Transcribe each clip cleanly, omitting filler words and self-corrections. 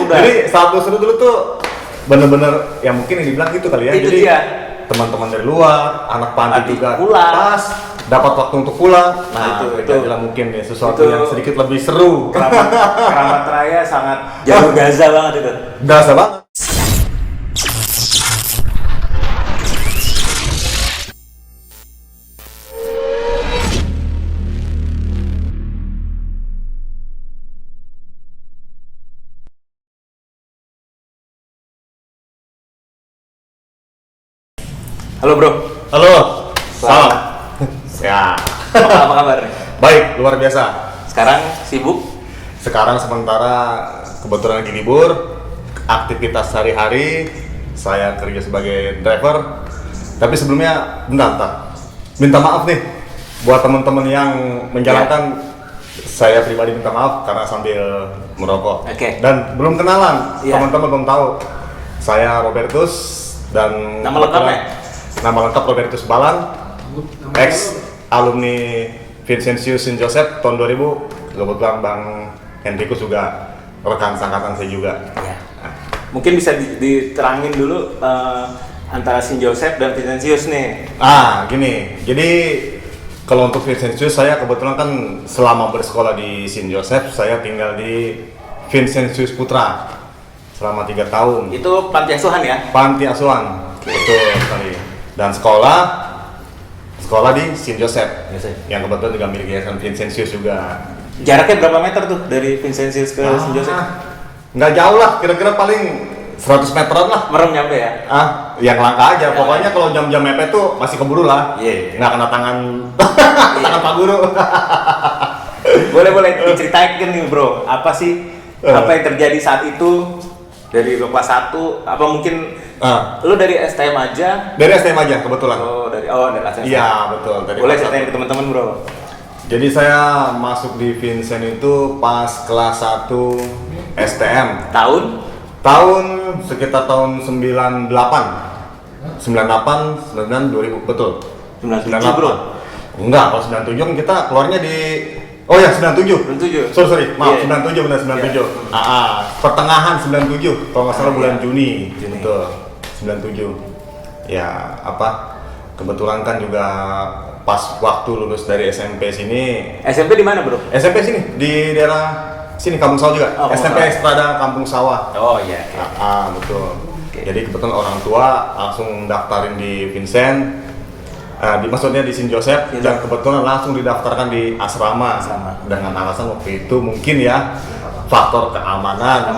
udah. Jadi saat gue seru dulu tuh bener-bener ya mungkin yang dibilang gitu kali ya. Itu jadi dia. teman-teman dari luar, anak panti juga pulang. pas dapat waktu untuk pulang. Nah, itu adalah mungkin ya sesuatu itu yang sedikit lebih seru. Keramat Raya sangat jalur Gaza banget itu. Berasa banget. Halo bro. Halo. Salam. Ya. Apa kabar? Baik, luar biasa. Sekarang sibuk? Sekarang sementara kebetulan lagi libur, aktivitas sehari-hari saya kerja sebagai driver. Tapi sebelumnya bentar. Minta maaf nih buat teman-teman yang menjalankan. Saya pribadi minta maaf karena sambil merokok. Oke. Dan belum kenalan, Iya. teman-teman belum tahu. Saya Robertus dan Nama lengkapnya? Nama lengkap Robertus Balan, ex alumni Vincentius St. Joseph tahun 2000. Kebetulan Bang Henrikus juga rekan sangkatan saya juga. Ya. Mungkin bisa diterangin dulu antara St. Joseph dan Vincentius nih. Gini. Jadi kalau untuk Vincentius saya kebetulan kan selama bersekolah di St. Joseph saya tinggal di Vincentius Putra selama 3 tahun. Itu panti asuhan ya? Panti asuhan. Betul sekali. Dan sekolah di St. Joseph. Yang kebetulan juga milik Yayasan Vincentius juga. Jaraknya berapa meter tuh dari Vincentius ke St. Joseph? Nggak jauh lah, kira-kira paling 100 meteran lah. Merem nyampe ya? Yang langka aja. Pokoknya kalau jam-jam mepet tuh masih keburu lah. Iya. Nggak kena tangan Pak Guru. Boleh diceritain nih bro, apa sih apa yang terjadi saat itu dari lo kelas 1, apa mungkin lu dari STM aja? Dari STM aja kebetulan. Dari STM. Iya, betul. Dari Boleh kelas ceritain 1. ke teman-teman bro. Jadi saya masuk di Vincent itu pas kelas 1 STM. Tahun sekitar tahun 98, 2000 betul. 97 bro. Enggak, kalau 97 kan kita keluarnya di 97. Sorry, maaf, Yeah. 97 benar 97. Pertengahan 97 kalau nggak salah bulan Juni. Betul. 97. Ya, kebetulan kan juga pas waktu lulus dari SMP sini. SMP di mana bro? SMP sini di daerah sini Kampung Sawah juga. SMP Strada Kampung Sawah. Oh iya. Betul. Okay. Jadi kebetulan orang tua langsung daftarin di Vincent. Maksudnya di St. Joseph dan kebetulan langsung didaftarkan di asrama. Dengan alasan waktu itu mungkin ya faktor keamanan.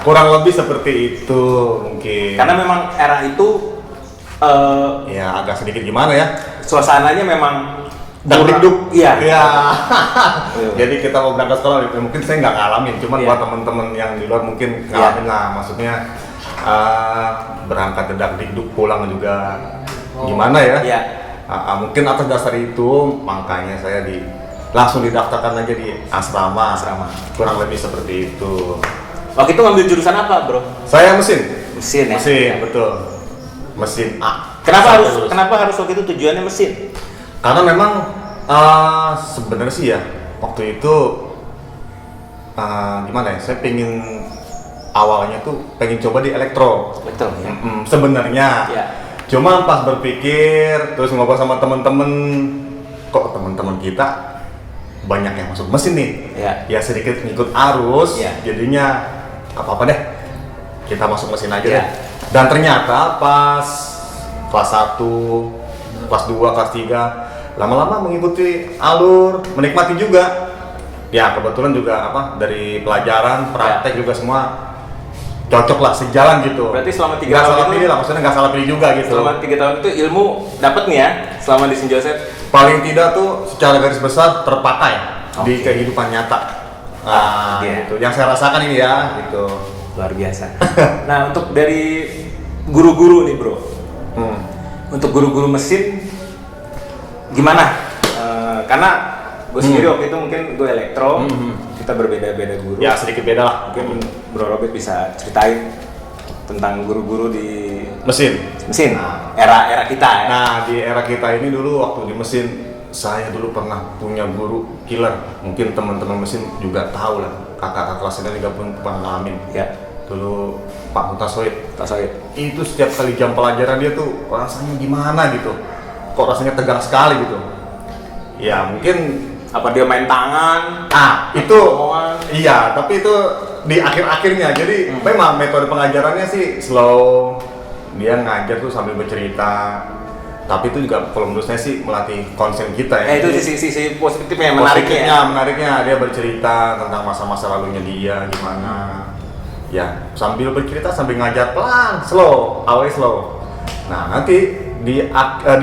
Kurang lebih seperti itu mungkin. Karena memang era itu ya agak sedikit gimana ya? Suasananya memang dagdikduk. Iya. Jadi kita mau berangkat sekolah, mungkin saya nggak ngalamin, cuman buat teman-teman yang di luar mungkin ngalamin lah. Maksudnya berangkat dagdikduk, pulang juga gimana ya? Iya. Mungkin atas dasar itu makanya saya langsung didaftarkan aja di asrama. Kurang lebih seperti itu. Waktu itu ngambil jurusan apa bro? Saya mesin ya? Mesin, betul. Mesin A. Kenapa harus waktu itu tujuannya mesin? Karena memang sebenarnya sih ya waktu itu gimana ya? Saya awalnya tuh pengen coba di elektro ya? Sebenarnya. Ya. Cuma pas berpikir terus ngobrol sama temen-temen, kok temen-temen kita banyak yang masuk mesin nih. Ya sedikit ngikut arus. Jadinya apa-apa deh, kita masuk mesin aja deh. Dan ternyata pas kelas 1, kelas 2, kelas 3 lama-lama mengikuti alur, menikmati juga. Ya kebetulan juga dari pelajaran, praktek juga semua cocok lah, sejalan gitu. Berarti selama 3 tahun nggak salah pilih lah, maksudnya nggak salah pilih juga gitu. Selama 3 tahun itu ilmu dapat nih ya, selama di St. Joseph? Paling tidak tuh secara garis besar terpakai di kehidupan nyata. Gitu. Yang saya rasakan ini ya, gitu. Luar biasa. Nah untuk dari guru-guru nih bro, untuk guru-guru mesin gimana? Karena gue sendiri waktu itu mungkin gue elektro, kita berbeda-beda guru. Ya sedikit beda lah. Mungkin Bro Robert bisa ceritain tentang guru-guru di mesin. Era kita ya. Nah di era kita ini dulu waktu di mesin, saya dulu pernah punya guru killer. Mungkin teman-teman mesin juga tahu lah. kakak kelas ini juga pun pernah ngalamin. Ya. Dulu Pak Mutasoid. Itu setiap kali jam pelajaran dia tuh rasanya gimana gitu. Kok rasanya tegang sekali gitu. Ya mungkin Apa dia main tangan? Itu iya, tapi itu di akhir-akhirnya. Jadi memang metode pengajarannya sih slow. Dia ngajar tuh sambil bercerita. Tapi itu juga kalau menurut saya sih melatih konsen kita ya. Itu sisi positifnya, menariknya dia bercerita tentang masa-masa lalunya dia gimana. Ya, sambil bercerita sambil ngajar pelan, slow, always slow. Nah, nanti di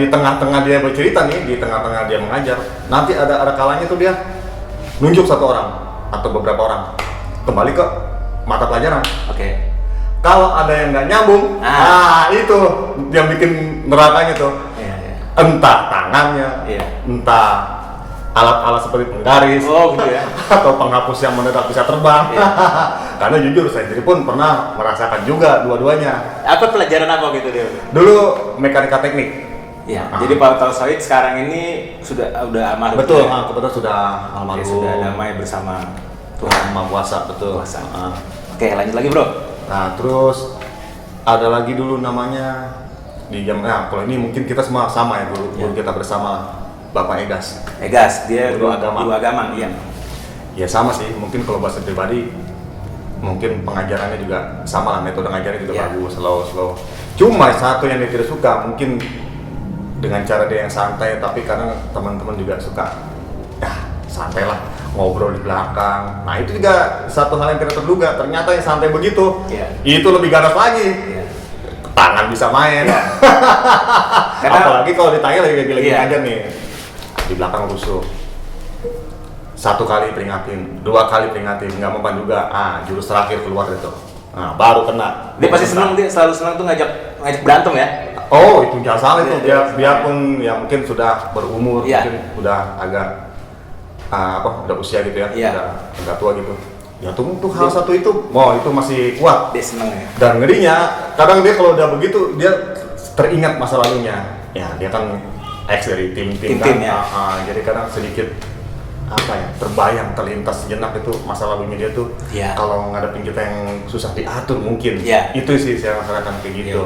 tengah-tengah dia bercerita nih, di tengah-tengah dia mengajar, nanti ada kalanya tuh dia nunjuk satu orang atau beberapa orang kembali ke mata pelajaran. Oke. Kalau ada yang nggak nyambung, itu yang bikin nerakanya tuh. Entah tangannya, entah alat-alat seperti penggaris, gitu ya. atau penghapus yang mendadak bisa terbang. Karena jujur saya sendiri pun pernah merasakan juga dua-duanya. Apa pelajaran apa gitu dia? Dulu mekanika teknik. Ya, jadi Pak Mutasoid sekarang ini udah almarhum. Betul, kebetulan sudah almarhum. Sudah damai bersama Tuhan Maha Kuasa, betul. Oke, lanjut lagi bro. Nah, terus ada lagi dulu namanya di jam, kalau ini mungkin kita semua sama ya guru kita bersama Bapak Egas. Dia guru agama. Iya. Ya sama sih, mungkin kalau bahasa pribadi mungkin pengajarannya juga sama lah, metode ngajarnya juga bagus, slow. Cuma satu yang dia tidak suka, mungkin dengan cara dia yang santai, tapi karena teman-teman juga suka santai lah, ngobrol di belakang. Nah itu juga satu hal yang tidak terduga, ternyata yang santai begitu, itu lebih ganas lagi. Tangan bisa main. Apalagi kalau ditanya lagi ngajar nih, di belakang rusuh. 1 kali peringatin, 2 kali peringatin, nggak mempan juga. Jurus terakhir keluar itu. Nah, baru kena. Dia pasti senang, dia selalu senang tuh ngajak berantem ya. Oh, itu jangan salah itu. Biarpun ya mungkin sudah berumur, mungkin udah agak udah usia gitu ya, udah agak tua gitu. Ya tuh hal satu itu, itu masih kuat. Dia senang ya. Dan ngerinya, kadang dia kalau udah begitu dia teringat masa lalunya. Ya dia kan ex dari tim kan. Ya. Jadi kadang sedikit terbayang, terlintas sejenak itu masa lalunya dia tuh. Kalau ngadepin kita yang susah diatur mungkin. Itu sih saya rasakan kayak gitu.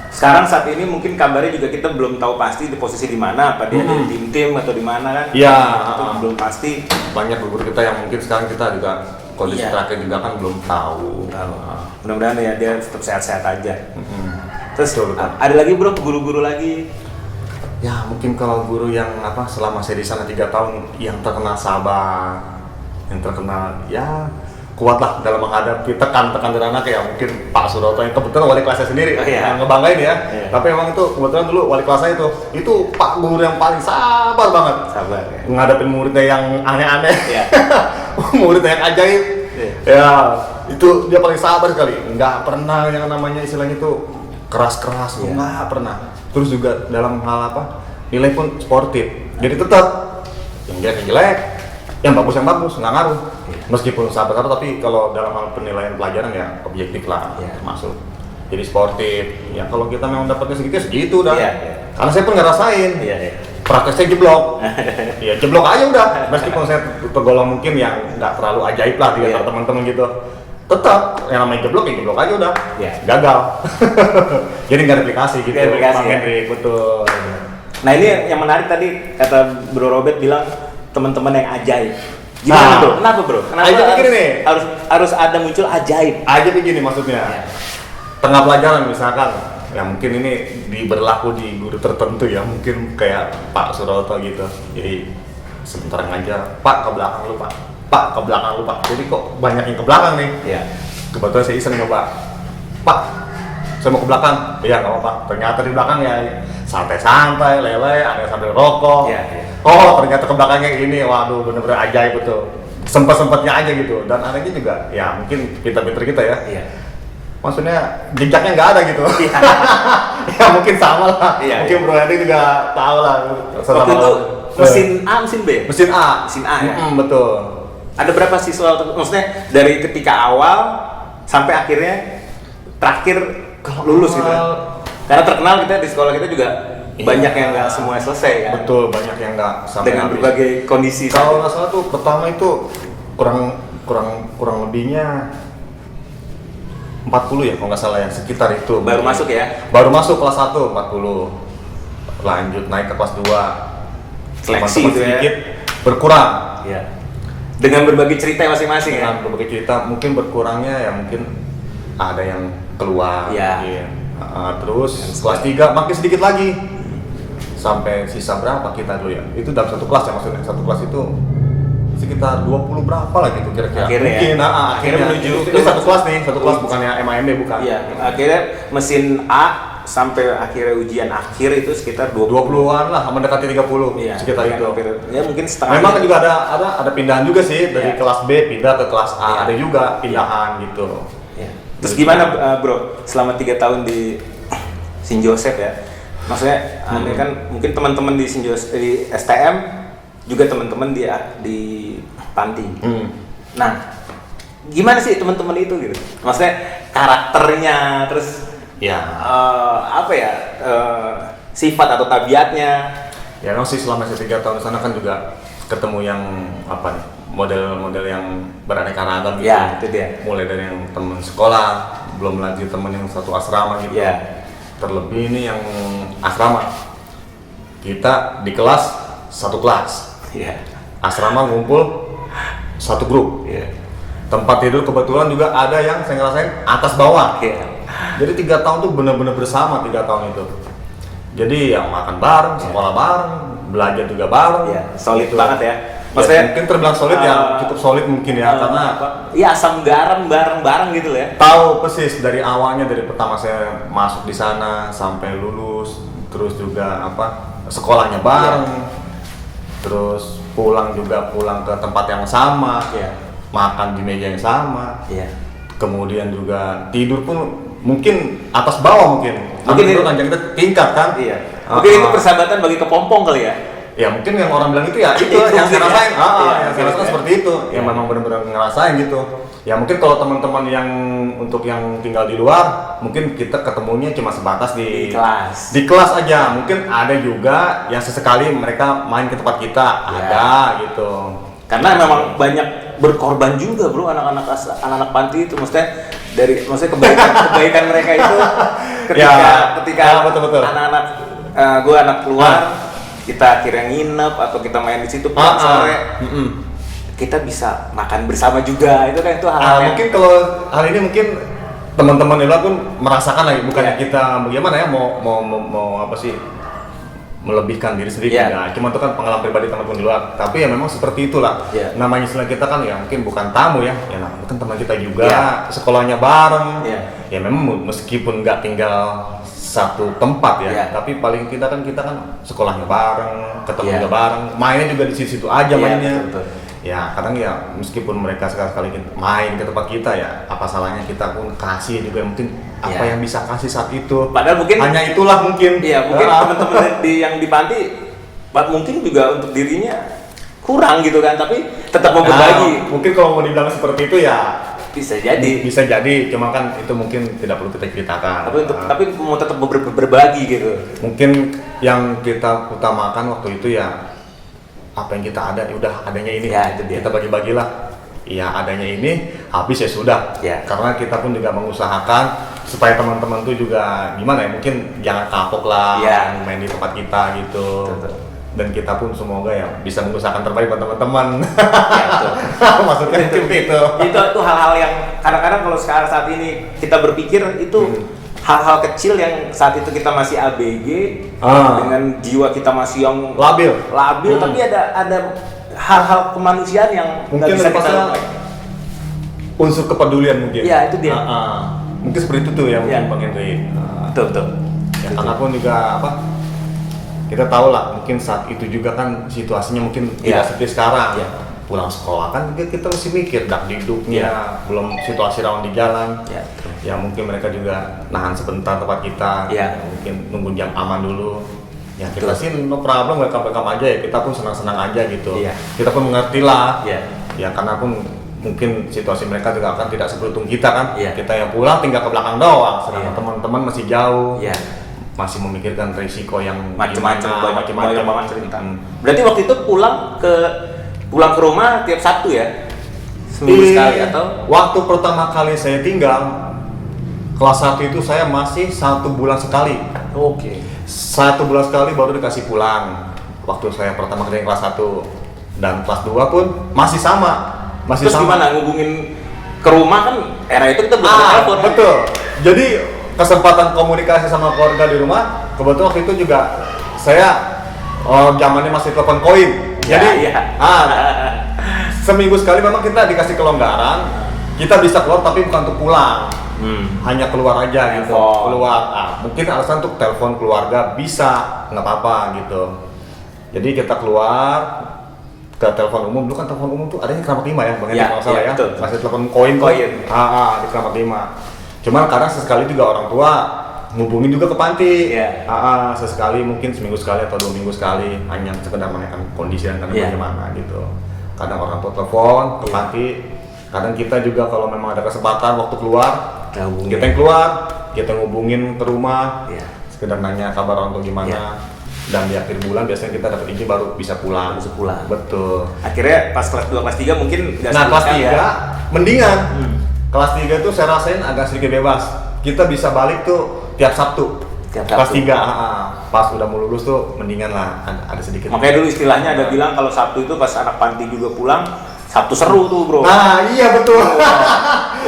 Sekarang saat ini mungkin kabarnya juga kita belum tahu pasti di posisi di mana, apa dia di tim atau di mana kan? Itu belum pasti. Banyak guru kita yang mungkin sekarang kita juga kondisi terakhir juga kan belum tahu. Mudah-mudahan ya dia tetap sehat-sehat aja. Terus ada lagi bro, guru-guru lagi. Ya mungkin kalau guru yang selama saya di sana 3 tahun yang terkenal sabar, yang terkenal kuatlah dalam menghadapi tekan-tekan dari anak ya, mungkin Pak Suroto yang kebetulan wali kelasnya sendiri yang ngebanggain ya. Tapi emang itu kebetulan dulu wali kelasnya itu Pak guru yang paling sabar banget. Ngadepin muridnya yang aneh-aneh, muridnya yang ajaib. Itu dia paling sabar sekali. Nggak pernah yang namanya istilahnya itu keras-keras, nggak pernah. Terus juga dalam hal nilai pun sportif. Jadi tetap yang jelek, yang bagus nggak ngaruh. Meskipun sabar tapi kalau dalam hal penilaian pelajaran ya objektif lah, termasuk. Jadi sportif. Ya kalau kita memang dapatnya segitu dah. Karena saya pun ngerasain. Prakteknya jeblok. Ya jeblok aja udah. Meskipun saya tergolong mungkin yang nggak terlalu ajaib lah di antara teman-teman gitu. Tetap yang namanya jeblok aja udah. Gagal. Jadi nggak replikasi gitu. Pak Hendrik, betul. Nah ini yang menarik tadi kata Bro Robert bilang teman-teman yang ajaib. Gimana bro? Kenapa bro? Kenapa harus ada muncul ajaib? Ajaib begini maksudnya. Tengah pelajaran misalkan, ya mungkin ini berlaku di guru tertentu ya, mungkin kayak Pak Suroto gitu. Jadi sebentar ngajar, Pak ke belakang lu Pak. Pak ke belakang lu Pak. Jadi kok banyak yang ke belakang nih? Kebetulan saya iseng nyoba. Pak, saya mau ke belakang. Iya nggak apa-apa. Ternyata di belakang ya santai-santai, lele, ada yang sambil rokok. Oh ternyata ke belakangnya ini, waduh bener-bener ajaib betul. Sempet-sempetnya aja gitu. Dan anehnya juga, ya mungkin pinter-pinter kita ya. Maksudnya jejaknya nggak ada gitu. Ya mungkin sama lah. Mungkin Bro Hendrik juga tahu lah. Waktu itu mesin A, mesin B? Mesin A. Mesin A ya? Betul. Ada berapa siswa, maksudnya dari ketika awal sampai akhirnya terakhir lulus gitu? Karena terkenal kita di sekolah kita juga banyak yang nggak semua selesai kan. Betul, banyak yang nggak sampai dengan habis. berbagai kondisi. Kalau nggak salah tuh pertama itu kurang lebihnya 40 ya kalau nggak salah, yang sekitar itu. Baru masuk ya? Baru masuk kelas 1 40. Lanjut naik ke kelas 2. Seleksi itu ya. Sedikit berkurang. Iya. Dengan berbagai cerita masing-masing ya. Dengan berbagai cerita, mungkin berkurangnya ya mungkin ada yang keluar. Iya. Mungkin. Terus kelas 3 makin sedikit lagi. Sampai sisa berapa kita dulu ya? Itu dalam satu kelas ya, maksudnya satu kelas itu sekitar 20 berapa lah gitu kira-kira. Akhirnya mungkin ya? akhirnya menuju itu satu kelas nih, satu kelas bukannya MAMB bukan. Iya, akhirnya mesin A sampai akhirnya ujian akhir itu sekitar 20-an lah, mendekati 30 Iya, sekitar itu. hampir, ya mungkin setengah. Memang juga ada pindahan juga sih dari Iya. kelas B pindah ke kelas A, Iya. ada juga pindahan gitu. Ya. Terus gimana bro, selama 3 tahun di Saint Joseph ya? Maksudnya Anda kan mungkin teman-teman di Saint Joseph, di STM juga teman-teman di panti. Nah, gimana sih teman-teman itu gitu? Maksudnya karakternya, terus Ya. apa ya, sifat atau tabiatnya? Ya memang sih selama saya 3 tahun di sana kan juga ketemu yang apa nih, model-model yang beraneka ragam gitu. Ya, itu dia. Mulai dari yang teman sekolah, belum lagi teman yang satu asrama gitu. Ya. Terlebih ini yang asrama. Kita di kelas satu kelas. Iya. Asrama ngumpul satu grup. Iya. Tempat tidur kebetulan juga ada yang saya ngerasain atas bawah. Iya. Jadi 3 tahun tuh benar-benar bersama 3 tahun itu. Jadi yang makan bareng, sekolah bareng, belajar juga bareng. Iya, solid Gitu. banget ya. Maksudnya mungkin terbilang solid ya, cukup solid mungkin ya, karena iya asam garam bareng-bareng gitu ya. tahu persis dari awalnya, dari pertama saya masuk di sana sampai lulus, terus juga apa sekolahnya bareng, terus pulang ke tempat yang sama, Iya. makan di meja yang sama. Iya. Kemudian juga tidur pun mungkin atas bawah mungkin Mungkin itu ranjang kita tingkat kan. Iya. Mungkin itu persahabatan bagi kepompong kali ya. Ya mungkin yang orang bilang itu ya itu Itu yang saya mungkin ya. rasain. Iya, Yang saya rasakan iya. seperti itu. Yang Iya. memang benar-benar ngerasain gitu. Ya mungkin kalau teman-teman yang untuk yang tinggal di luar, mungkin kita ketemunya cuma sebatas Di kelas. Di kelas aja. Mungkin ada juga yang sesekali mereka main ke tempat kita, Iya. ada gitu. Karena memang banyak berkorban juga bro anak-anak panti itu, maksudnya kebaikan mereka itu ketika betul. anak-anak gue anak keluar kita akhirnya nginep atau kita main di situ pulang sore kita bisa makan bersama juga, itu kan itu hal-hal yang mungkin kalau hal ini mungkin teman-teman di luar pun merasakan lagi, bukannya Iya. kita bagaimana ya mau apa sih melebihkan diri sendiri, Iya. ya cuma itu kan pengalaman pribadi teman-teman di luar, tapi ya memang seperti itulah. Iya. Namanya istilah kita kan ya mungkin bukan tamu ya namanya kan teman kita juga, Iya. sekolahnya bareng, Iya. ya memang meskipun nggak tinggal satu tempat ya, Iya. tapi paling kita kan sekolahnya bareng, ketemu Iya. juga bareng, mainnya juga di situ aja Iya, mainnya. betul. Ya kadang ya meskipun mereka sekali-kali main ke tempat kita ya apa salahnya kita pun kasih juga mungkin apa Iya. yang bisa kasih saat itu. Padahal mungkin hanya itulah mungkin. iya mungkin teman-teman yang di panti mungkin juga untuk dirinya kurang gitu kan, tapi tetap mau berbagi. Mungkin kalau mau dibilang seperti itu ya Bisa jadi. bisa jadi, cuma kan itu mungkin tidak perlu kita ceritakan. Tapi mau tetap berbagi gitu. Mungkin yang kita utamakan waktu itu ya apa yang kita ada, ya udah adanya ini, Ya, itu dia. kita bagi-bagilah. Ya adanya ini, habis ya sudah. Ya. Karena kita pun juga mengusahakan supaya teman-teman tuh juga gimana ya, mungkin jangan kapok lah Ya. main di tempat kita gitu. Betul. Dan kita pun semoga ya bisa mengusahakan terbaik buat teman-teman. Ya, betul. Maksudnya seperti itu. Itu hal-hal yang kadang-kadang kalau sekarang saat ini kita berpikir itu hal-hal kecil yang saat itu kita masih ABG dengan jiwa kita masih yang Labil. tapi ada hal-hal kemanusiaan yang nggak Mungkin bisa kita lepasnya lupain. unsur kepedulian mungkin. Iya, itu dia. Mungkin seperti itu tuh yang Iya. mungkin Bang Henry. Betul. Ya, karena pun juga apa? Kita tahu lah, mungkin saat itu juga kan situasinya mungkin Iya. tidak seperti sekarang. Iya. Pulang sekolah kan kita mesti mikir dak diduknya, belum situasi rawan di jalan. Ya, Ya mungkin mereka juga nahan sebentar tempat kita. Iya. Mungkin nunggu jam aman dulu. Ya kita Betul. sih no problem, welcome aja ya. Kita pun senang-senang aja gitu. Iya. Kita pun mengerti lah. Iya. Ya karena pun mungkin situasi mereka juga akan tidak seberuntung kita kan. Iya. Kita yang pulang tinggal ke belakang doang, sedangkan Iya. teman-teman masih jauh. Ya. masih memikirkan risiko yang macam-macam, banyak banget cerita. Hmm. Berarti waktu itu pulang ke rumah tiap Sabtu ya? Seminggu sekali atau? Waktu pertama kali saya tinggal kelas 1 itu saya masih 1 bulan sekali. Oke. 1 bulan sekali baru dikasih pulang. Waktu saya pertama kali kelas 1 dan kelas 2 pun masih sama. Masih Terus sama. gimana ngubungin ke rumah kan era itu kita belum ada telepon. Betul. Jadi kesempatan komunikasi sama keluarga di rumah, kebetulan waktu itu juga saya zamannya masih telepon koin. Jadi seminggu sekali memang kita dikasih kelonggaran, kita bisa keluar tapi bukan untuk pulang, hanya keluar aja gitu, keluar. Mungkin alasan untuk telepon keluarga bisa, nggak apa-apa gitu. Jadi kita keluar ke telepon umum. Dulu kan telepon umum tuh adanya Keramat 5 ya, Bang Edi kalau salah ya. Betul. Masih telepon koin. Di Keramat 5. Cuman kadang sesekali juga orang tua ngubungin juga ke panti. Sesekali mungkin seminggu sekali atau 2 minggu sekali, hanya sekedar menanyakan kondisi dan bagaimana gitu. Kadang orang tua telepon ke panti, kadang kita juga kalau memang ada kesempatan waktu keluar, kita yang keluar, kita ngubungin ke rumah, sekedar nanya kabar orang tua gimana. Dan di akhir bulan biasanya kita dapat izin baru bisa pulang. Betul. Akhirnya pas kelas 2, kelas 3 mungkin kelas 3 mendingan. Kelas 3 tuh saya rasain agak sedikit bebas. Kita bisa balik tuh tiap Sabtu. Kelas 3, pas udah mau lulus tuh mendingan lah, ada sedikit. Makanya dulu istilahnya ada bilang kalau Sabtu itu pas anak panti juga pulang, Sabtu seru tuh bro. Nah iya betul.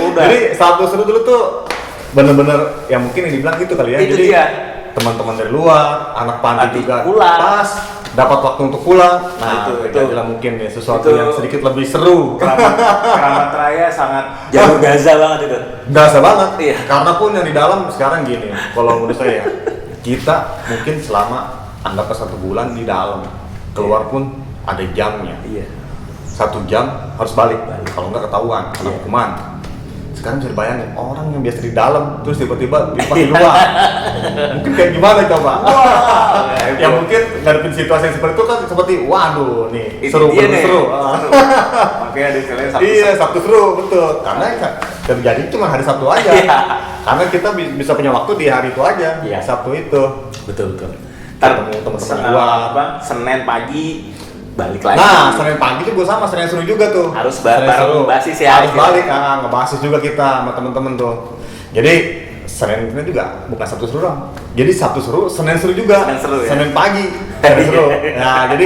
Udah. Jadi Sabtu seru dulu tuh bener-bener ya mungkin yang dibilang gitu kali ya. Itu jadi dia. Teman-teman dari luar, anak panti juga pulang. pas dapat waktu untuk pulang. Nah itu adalah mungkin ya sesuatu yang sedikit lebih seru. Keramat Raya sangat jalur Gaza banget itu. Gaza banget. Iya. Karena pun yang di dalam sekarang gini, kalau menurut saya kita mungkin selama anggap 1 bulan di dalam, keluar pun ada jamnya. 1 jam harus balik. Kalau nggak ketahuan, kena hukuman. Sekarang bisa dibayangin orang yang biasa di dalam terus tiba-tiba di luar. Mungkin kayak gimana coba? Yang mungkin ngadepin situasi yang seperti itu kan seperti waduh nih seru. Makanya ada istilahnya Sabtu. Iya, Sabtu seru betul. Karena terjadi cuma hari Sabtu aja. Karena kita bisa punya waktu di hari itu aja. Sabtu itu. Betul. Ketemu teman-teman luar. Senin pagi balik lagi. Nah, Senin pagi juga sama, Senin seru juga tuh. Harus bareng basis ya. Harus balik, ngebasis juga kita sama temen-temen tuh. Jadi Senin itu juga bukan Sabtu seru dong. Jadi Sabtu seru, Senin seru juga. Senin pagi, Senin seru. Nah, jadi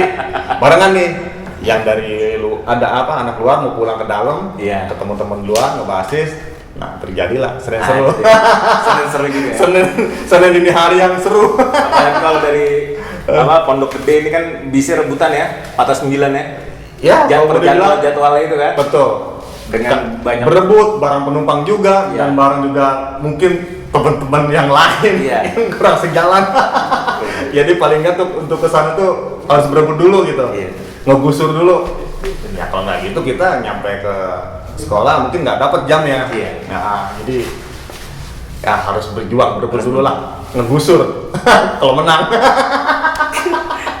barengan nih. Yang dari ada anak luar mau pulang ke dalam, ketemu temen luar ngebasis. Nah, terjadilah Senin seru. Senin seru juga. Senin ini hari yang seru. Apalagi kalau dari Pondok Gede ini kan bisa rebutan ya, 4-9 ya. Jadwalnya itu kan. Betul. Dengan banyak berebut barang penumpang juga dan barang juga mungkin teman-teman yang lain yang kurang sejalan. Jadi paling nggak tuh untuk kesana tuh harus berebut dulu gitu, ngegusur dulu. Ya kalau nggak gitu kita nyampe ke sekolah mungkin nggak dapat jamnya. Nah jadi ya harus berjuang berebut dulu lah, ngegusur kalau menang.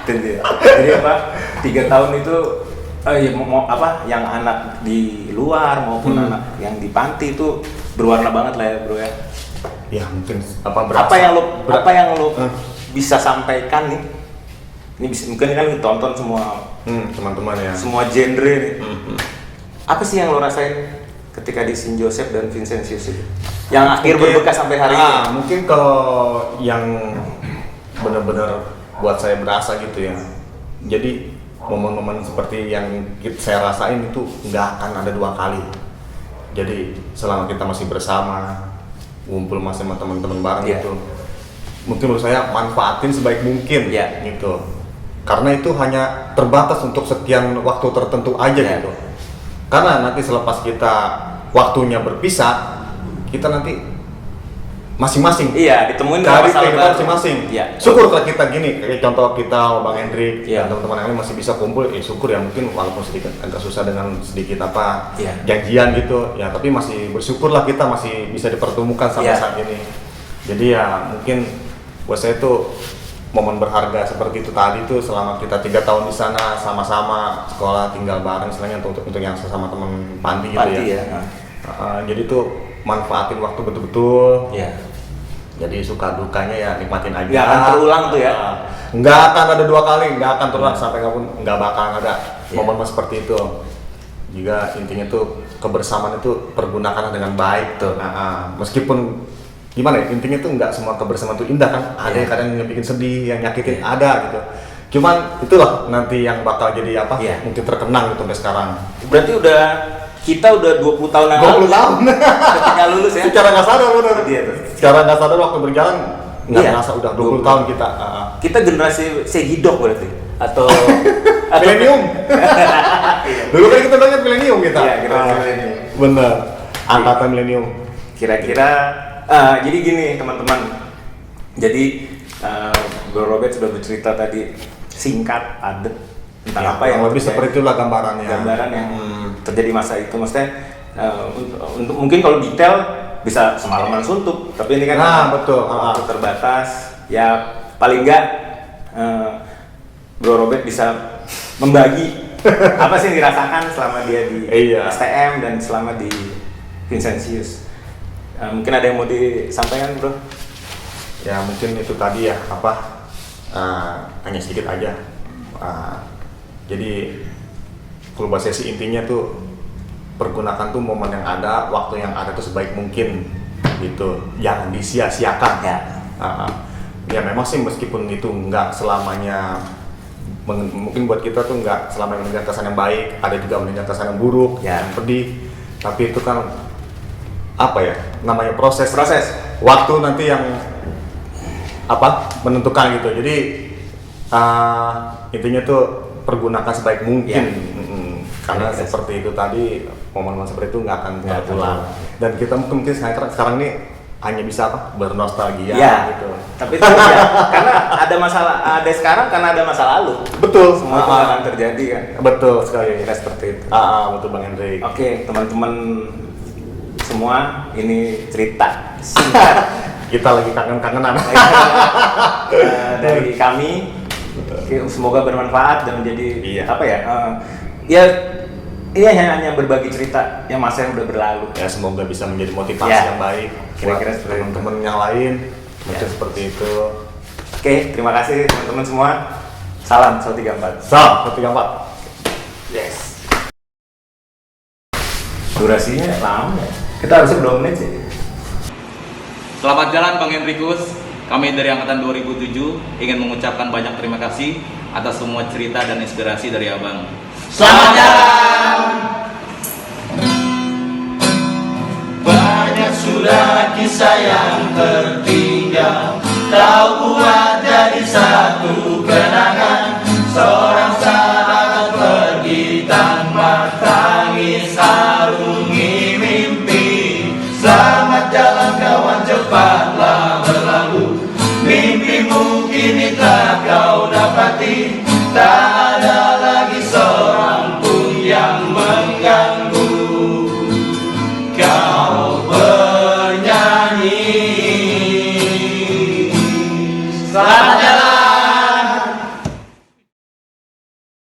Jadi 3 tahun itu yang anak di luar maupun anak yang di panti itu berwarna banget lah ya bro ya. Ya mungkin apa yang lo bisa sampaikan nih? Ini mungkin kan ditonton semua teman-teman ya. Semua genre nih. Apa sih yang lo rasain ketika di Saint Joseph dan Vincentius itu? Yang akhir berbekas sampai hari ini. Mungkin kalau yang benar-benar buat saya berasa gitu ya. Jadi momen-momen seperti yang saya rasain itu nggak akan ada 2 kali. Jadi selama kita masih bersama, ngumpul masih sama teman-teman bareng gitu, mungkin menurut saya manfaatin sebaik mungkin gitu. Karena itu hanya terbatas untuk sekian waktu tertentu aja gitu. Karena nanti selepas kita waktunya berpisah, kita nanti masing-masing ditemuin dari kehidupan masing-masing. Syukur kalau kita gini, kayak contoh kita Bang Hendrik dan teman-teman yang lain masih bisa kumpul, syukur ya mungkin walaupun sedikit agak susah dengan sedikit janjian gitu ya, tapi masih bersyukur lah kita masih bisa dipertemukan sampai saat ini. Jadi ya mungkin buat saya tuh momen berharga seperti itu tadi tuh selama kita 3 tahun di sana sama-sama sekolah tinggal bareng istilahnya untuk yang sesama teman panti gitu ya. Jadi tuh manfaatin waktu betul-betul Jadi suka dukanya ya nikmatin aja. Nggak akan terulang tuh ya? Nggak akan ada 2 kali, nggak akan terulang sampai kapan, nggak bakal ada momen seperti itu. Juga intinya tuh kebersamaan itu pergunakan dengan baik tuh. Meskipun gimana ya, intinya tuh nggak semua kebersamaan itu indah kan. Ada yang kadang yang bikin sedih, yang nyakitin ada gitu. Cuman itulah nanti yang bakal jadi apa? Mungkin terkenang gitu sampai sekarang. Berarti kita udah 20 tahun yang 20 tahun. Ketika lulus ya. Secara nggak sadar bener. Iya tuh. Secara nggak sadar waktu berjalan nggak merasa udah 20 tahun kita. Kita generasi segidok berarti atau milenium. Dulu kan kita banyak milenium kita. Iya, generasi milenium. Bener. Angkatan milenium. Kira-kira jadi gini teman-teman. Jadi Bro Robert sudah bercerita tadi singkat, padat tentang apa yang lebih seperti itulah gambarannya. Gambaran yang terjadi masa itu, maksudnya untuk mungkin kalau detail bisa semalaman suntuk, tapi ini kan betul. terbatas. Ya paling enggak Bro Robert bisa membagi apa sih yang dirasakan selama dia di STM dan selama di Vincentius. Mungkin ada yang mau disampaikan, Bro? Ya mungkin itu tadi ya hanya sedikit aja. Jadi kalau bahasa sih intinya tuh pergunakan tuh momen yang ada, waktu yang ada tuh sebaik mungkin gitu, jangan disia-siakan ya. Ya memang sih meskipun itu nggak selamanya mungkin buat kita tuh nggak selamanya menunjukkan kesan yang baik, ada juga menunjukkan kesan yang buruk, yang pedih, tapi itu kan apa ya namanya proses waktu nanti yang menentukan gitu. Jadi intinya tuh pergunakan sebaik mungkin karena seperti itu tadi momen-momen seperti itu nggak akan terulang dan kita mungkin sekarang ini hanya bisa bernostalgia gitu. Tapi itu karena ada masalah sekarang karena ada masa lalu. Betul. Semua itu akan terjadi kan. Betul sekali. Kira seperti itu. Betul Bang Hendrik. Oke, teman-teman semua, ini cerita singkat. Kita lagi kangen-kangenan. Dari kami. Semoga bermanfaat dan menjadi ini hanya berbagi cerita yang masa yang udah berlalu. Ya semoga bisa menjadi motivasi yang baik kira-kira buat teman-teman yang lain. Mungkin seperti itu. Oke, terima kasih teman-teman semua. Salam 134. Salam 134. Yes. Durasinya lama ya. Kita harusnya 2 menit sih. Selamat jalan Bang Hendrikus. Kami dari Angkatan 2007 ingin mengucapkan banyak terima kasih atas semua cerita dan inspirasi dari Abang. Selamat jalan. Banyak sudah kisah yang tertinggal, kau buat jadi satu kenangan.